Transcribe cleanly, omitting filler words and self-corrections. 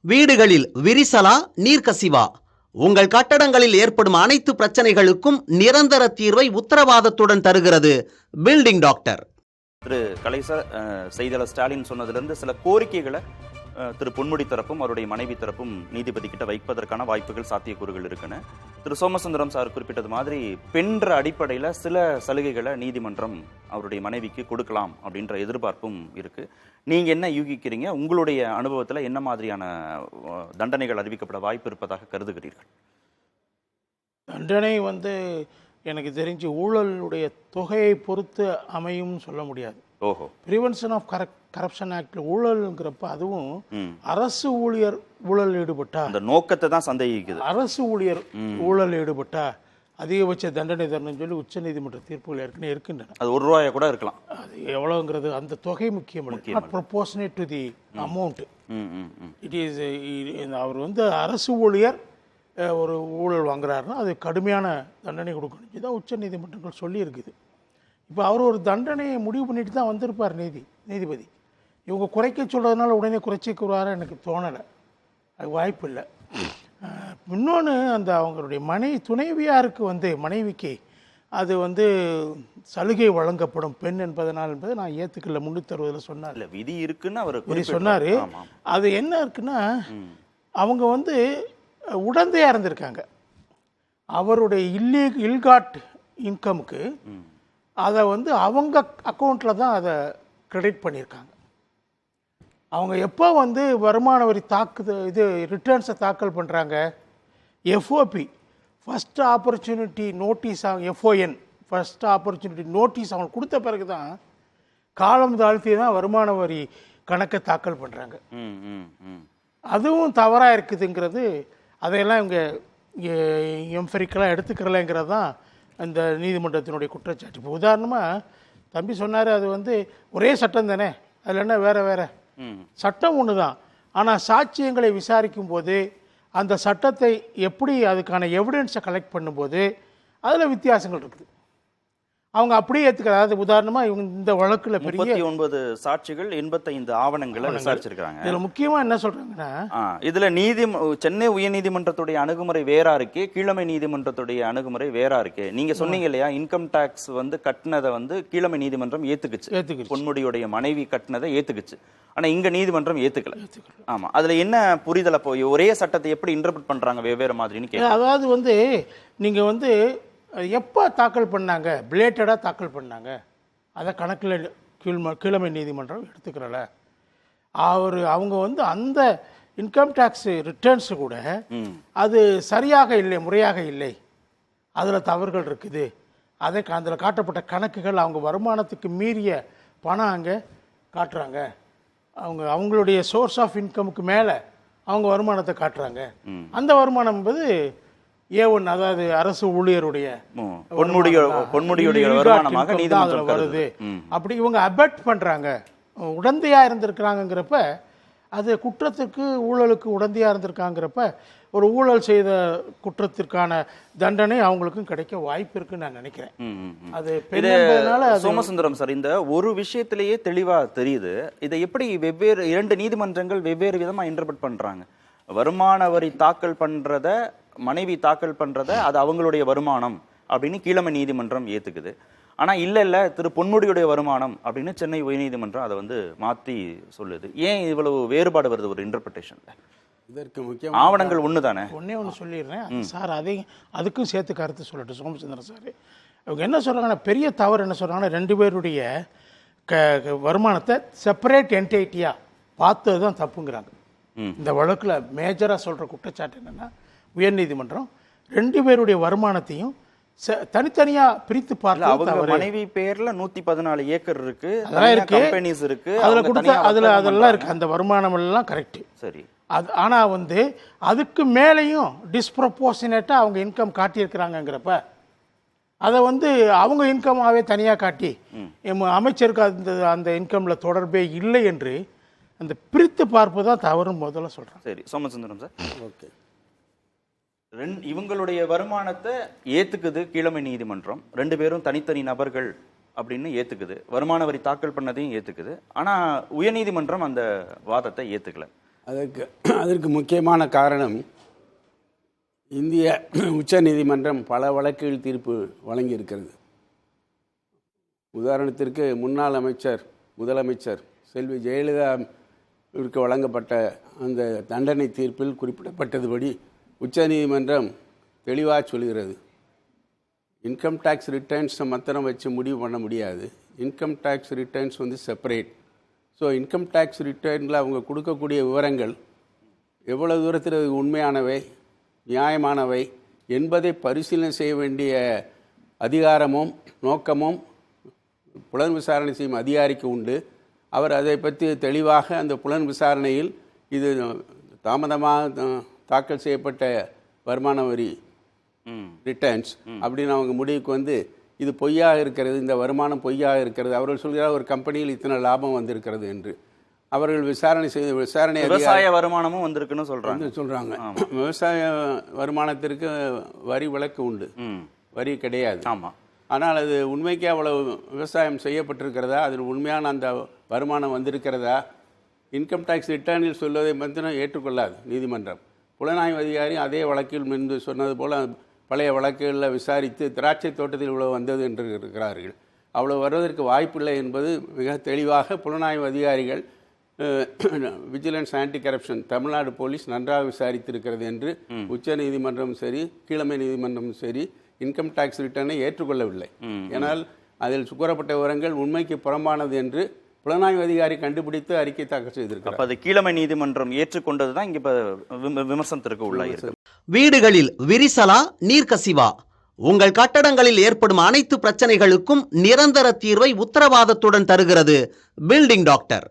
வீடுகளில் விரிசலா நீர்க்கசிவா? உங்கள் கட்டடங்களில் ஏற்படும் அனைத்து பிரச்சனைகளுக்கும் நிரந்தர தீர்வை உத்தரவாதத்துடன் தருகிறது பில்டிங் டாக்டர். திரு கலைசர் செய்தியாளர் ஸ்டாலின் சொன்னதிலிருந்து சில கோரிக்கைகளை திரு பொன்முடி தரப்பும் அவருடைய மனைவி தரப்பும் நீதிபதி கிட்ட வைப்பதற்கான வாய்ப்புகள் சாத்தியக்கூறுகள் இருக்குன்னு திரு சோமசுந்தரம் சார் குறிப்பிட்டது மாதிரி பெண்ற அடிப்படையில் சில சலுகைகளை நீதிமன்றம் அவருடைய மனைவிக்கு கொடுக்கலாம் அப்படின்ற எதிர்பார்ப்பும் இருக்கு. நீங்க என்ன யூகிக்கிறீங்க? உங்களுடைய அனுபவத்தில் என்ன மாதிரியான தண்டனைகள் அறிவிக்கப்பட வாய்ப்பு இருப்பதாக கருதுகிறீர்கள்? தண்டனை எனக்கு தெரிஞ்சு ஊழலுடைய தொகையை பொறுத்து அமையும் சொல்ல முடியாது. ஓஹோ. பிரிவென்ஷன் ஆஃப் கரப்ஷன் ஆக்ட்ல ஊழல்ங்கிறப்ப அதுவும் அரசு ஊழியர் ஊழல் ஈடுபட்டா, அந்த நோக்கத்தை தான் சந்தேகிக்குது. அரசு ஊழியர் ஊழல் ஈடுபட்டா அதிகபட்ச தண்டனை தரணும்னு சொல்லி உச்ச நீதிமன்ற தீர்ப்புகள் ஏற்கனவே இருக்கின்றன. அது ₹1 கூட இருக்கலாம். அது எவ்வளவுங்கிறது அந்த தொகை முக்கியம், proportionate to the amount. It is அவர் அரசு ஊழியர் ஒரு ஊழல் வாங்குறாருன்னா அது கடுமையான தண்டனை கொடுக்கணும் தான் உச்ச நீதிமன்றங்கள் சொல்லி இருக்குது. இப்போ அவர் ஒரு தண்டனையை முடிவு பண்ணிட்டு தான் வந்திருப்பார் நீதிபதி. இவங்க குறைக்க சொல்கிறதுனால உடனே குறைச்சிக்குவார எனக்கு தோணலை, அது வாய்ப்பு இல்லை. இன்னொன்று அவங்களுடைய துணைவியாருக்கு மனைவிக்கு அது சலுகை வழங்கப்படும் பெண் என்பதனால் என்பதை நான் ஏற்றுக்கல. 360 சொன்னார், இல்லை விதி இருக்குன்னு அவர் சொன்னார். அது என்ன இருக்குன்னா அவங்க உடந்தையாக இருந்திருக்காங்க. அவருடைய இல்காட் இன்கமுக்கு அதை அவங்க அக்கௌண்ட்டில் தான் அதை கிரெடிட் பண்ணியிருக்காங்க. அவங்க எப்போ வருமான வரி ரிட்டர்ன்ஸை தாக்கல் பண்ணுறாங்க, எஃப்ஓபி ஃபஸ்ட் ஆப்பர்ச்சுனிட்டி நோட்டீஸ், எஃப்ஓஎன் ஃபஸ்ட் ஆப்பர்ச்சுனிட்டி நோட்டீஸ் அவங்க கொடுத்த பிறகு தான் காலம் தாழ்த்தி தான் வருமான வரி கணக்கை தாக்கல் பண்ணுறாங்க. அதுவும் தவறாக இருக்குதுங்கிறது அதையெல்லாம் இவங்க எம்பரிக்கெல்லாம் எடுத்துக்கிறலைங்கிறது தான் அந்த நீதிமன்றத்தினுடைய குற்றச்சாட்டு. இப்போ உதாரணமாக தம்பி சொன்னார், அது ஒரே சட்டம் தானே, அதில் என்ன வேறு சட்டம் ஒன்று தான். ஆனால் சாட்சியங்களை விசாரிக்கும் போது அந்த சட்டத்தை எப்படி அதுக்கான எவிடன்ஸை கலெக்ட் பண்ணும்போது அதில் வித்தியாசங்கள் இருக்குது. அவங்க அப்படியே ஏற்றுக்கிறாங்க. அதாவது உதாரணமாக இவங்க இந்த வழக்கில் 39 சாட்சிகள் 85 ஆவணங்களை விசாரிச்சிருக்காங்க. இதில் முக்கியமாக என்ன சொல்கிறாங்கன்னா, இதில் சென்னை உயர்நீதிமன்றத்துடைய அணுகுமுறை வேறா இருக்கு, கீழமை நீதிமன்றத்துடைய அணுகுமுறை வேறா இருக்கு. நீங்க சொன்னீங்க இல்லையா, இன்கம் டாக்ஸ் கட்டினதை கீழமை நீதிமன்றம் ஏத்துக்குச்சு, பொன்முடியுடைய மனைவி கட்டினதை ஏத்துக்குச்சு. ஆனா இங்க நீதிமன்றம் ஏத்துக்கல. ஆமா, அதுல என்ன புரிதலை போய் ஒரே சட்டத்தை எப்படி இன்டர்பிரட் பண்றாங்க வெவ்வேறு மாதிரின்னு? அதாவது நீங்க எப்போ தாக்கல் பண்ணாங்க, பிளேட்டடாக தாக்கல் பண்ணாங்க, அதை கணக்கில் கீழமை நீதிமன்றம் எடுத்துக்கிறல. அவங்க அந்த இன்கம் டேக்ஸ் ரிட்டர்ன்ஸு கூட அது சரியாக இல்லை, முறையாக இல்லை, அதில் தவறுகள் இருக்குது. அதில் காட்டப்பட்ட கணக்குகள் அவங்க வருமானத்துக்கு மீறிய பணம் அங்கே காட்டுறாங்க. அவங்களுடைய சோர்ஸ் ஆஃப் இன்கமுக்கு மேலே அவங்க வருமானத்தை காட்டுறாங்க. அந்த வருமானம் என்பது A1, அதாவது அரசு ஊழியருடைய பொன்முடியுடைய வருமானமாக நீதிமன்றம் வருது. அப்படி இவங்க அபெட் பண்றாங்க, உடந்தையா இருந்திருக்கிறாங்கிறப்ப அது குற்றத்துக்கு ஊழலுக்கு உடந்தையா இருந்திருக்காங்கிறப்ப ஒரு ஊழல் செய்த குற்றத்திற்கான தண்டனை அவங்களுக்கும் கிடைக்க வாய்ப்பு இருக்குன்னு நான் நினைக்கிறேன். அது சோமசுந்தரம் சார், இந்த ஒரு விஷயத்திலேயே தெளிவா தெரியுது. இதை எப்படி வெவ்வேறு 2 நீதிமன்றங்கள் வெவ்வேறு விதமா இன்டர்பிரட் பண்றாங்க? வருமான வரி தாக்கல் பண்றத, மனைவி தாக்கல் பண்றத அது அவங்களுடைய வருமானம் அப்படின்னு கீழமை நீதிமன்றம் ஏத்துக்குது. ஆனா இல்ல திரு பொன்முடியுடைய வருமானம் அப்படின்னு சென்னை உயர்நீதிமன்றம் அதை மாத்தி சொல்லுது. ஏன் இவ்வளவு வேறுபாடு வருது ஒரு இன்டர்பிரேஷன்ல? இதற்கு முக்கிய ஆவணங்கள் ஒண்ணுதானே. ஒன்று சொல்லிடுறேன் சார், அதுக்கும் சேர்த்து கருத்து சொல்லட்டும் சோமசுந்தரம் சார். அவங்க என்ன சொல்றாங்கன்னா, பெரிய தவறு என்ன சொல்றாங்கன்னா, 2 பேருடைய வருமானத்தை செப்பரேட் என்டைட்டியா பார்த்தது தான் தப்புங்கிறாங்க. இந்த வழக்கில் மேஜராக சொல்ற குற்றச்சாட்டு என்னன்னா, உயர்நீதிமன்றம் 2 பேருடைய வருமானத்தையும் தனித்தனியா பிரித்து பார்த்து, மனைவி பேர்ல 114 ஏக்கர் இருக்கு, கம்பெனிஸ் இருக்கு, அதுல கொடுத்த அதெல்லாம் இருக்கு, அந்த வருமானம் எல்லாம் கரெக்ட். சரி. ஆனா அதுக்கு மேலேயும் டிஸ்ப்ரொபோர்ஷனேட்டா அவங்க இன்கம் காட்டியிருக்கிறாங்கிறப்ப அதை அவங்க இன்கமாவே தனியா காட்டி அமைச்சருக்கு அந்த இன்கம்ல தொடர்பே இல்லை என்று அந்த பிரித்து பார்ப்பு தான் தவறுன்னு முதல்ல சொல்றேன். சரி சோமசுந்தரம் சார், ஓகே. இவங்களுடைய வருமானத்தை ஏத்துக்குது கீழமை நீதிமன்றம், 2 பேரும் தனித்தனி நபர்கள் அப்படின்னு ஏத்துக்குது, வருமான வரி தாக்கல் பண்ணதையும் ஏத்துக்குது. ஆனா உயர்நீதிமன்றம் அந்த வாதத்தை ஏத்துக்கல. அதற்கு முக்கியமான காரணம் இந்திய உச்சநீதிமன்றம் பல வழக்குகள் தீர்ப்பு வழங்கியிருக்கிறது. உதாரணத்திற்கு முன்னாள் முதலமைச்சர் செல்வி ஜெயலலிதாவிற்கு வழங்கப்பட்ட அந்த தண்டனை தீர்ப்பில் குறிப்பிடப்பட்டதுபடி உச்சநீதிமன்றம் தெளிவாக சொல்கிறது, இன்கம் டேக்ஸ் ரிட்டர்ன்ஸை மாத்திரம் வச்சு முடிவு பண்ண முடியாது. இன்கம் டேக்ஸ் ரிட்டர்ன்ஸ் வந்து செப்பரேட். ஸோ இன்கம் டேக்ஸ் ரிட்டர்னில் அவங்க கொடுக்கக்கூடிய விவரங்கள் எவ்வளவு தூரத்தில் உண்மையானவை, நியாயமானவை என்பதை பரிசீலனை செய்ய வேண்டிய அதிகாரமும் நோக்கமும் புலன் விசாரணை செய்யும் அதிகாரிக்கு உண்டு. அவர் அதை பற்றி தெளிவாக அந்த புலன் விசாரணையில் இது தாமதமாக தாக்கல் செய்யப்பட்ட வருமான வரி ரிட்டர்ன்ஸ் அப்படின்னு அவங்க முடிவுக்கு வந்து இது பொய்யாக இருக்கிறது, இந்த வருமானம் பொய்யாக இருக்கிறது. அவர்கள் சொல்கிறார் ஒரு கம்பெனியில் இத்தனை லாபம் வந்திருக்கிறது என்று. அவர்கள் விசாரணை விவசாய வருமானமும் வந்திருக்குன்னு சொல்றாங்க. விவசாய வருமானத்திற்கு வரி விலக்கு உண்டு, வரி கிடையாது. ஆமாம். ஆனால் அது உண்மைக்கு அவ்வளவு விவசாயம் செய்யப்பட்டிருக்கிறதா, அதில் உண்மையான அந்த வருமானம் வந்திருக்கிறதா, இன்கம் டேக்ஸ் ரிட்டர்னில் சொல்வதை மட்டும் ஏற்றுக்கொள்ளாது நீதிமன்றம். புலனாய்வு அதிகாரி அதே வழக்கில் முன்பு சொன்னது போல் பழைய வழக்குகளில் விசாரித்து திராட்சை தோட்டத்தில் இவ்வளவு வந்தது என்று இருக்கிறார்கள். அவ்வளோ வருவதற்கு வாய்ப்பில்லை என்பது மிக தெளிவாக புலனாய்வு அதிகாரிகள் vigilance anti corruption Tamil Nadu police நன்றாக விசாரித்திருக்கிறது என்று உச்ச நீதிமன்றமும் சரி கீழமை நீதிமன்றமும் சரி இன்கம் டேக்ஸ் ரிட்டர்னை ஏற்றுக்கொள்ளவில்லை. ஏனால் அதில் கூறப்பட்ட விவரங்கள் உண்மைக்கு புறம்பானது என்று புலனாய்வு அதிகாரி கண்டுபிடித்து அறிக்கை தாக்கல் செய்திருக்கிறார். அது கீழமை நீதிமன்றம் ஏற்றுக்கொண்டது தான் இங்கே விமர்சனத்திற்கு உள்ளாயிருக்கு. வீடுகளில் விரிசலா, நீர்க்கசிவா, உங்கள் கட்டடங்களில் ஏற்படும் அனைத்து பிரச்சனைகளுக்கும் நிரந்தர தீர்வை உத்தரவாதத்துடன் தருகிறது பில்டிங் டாக்டர்.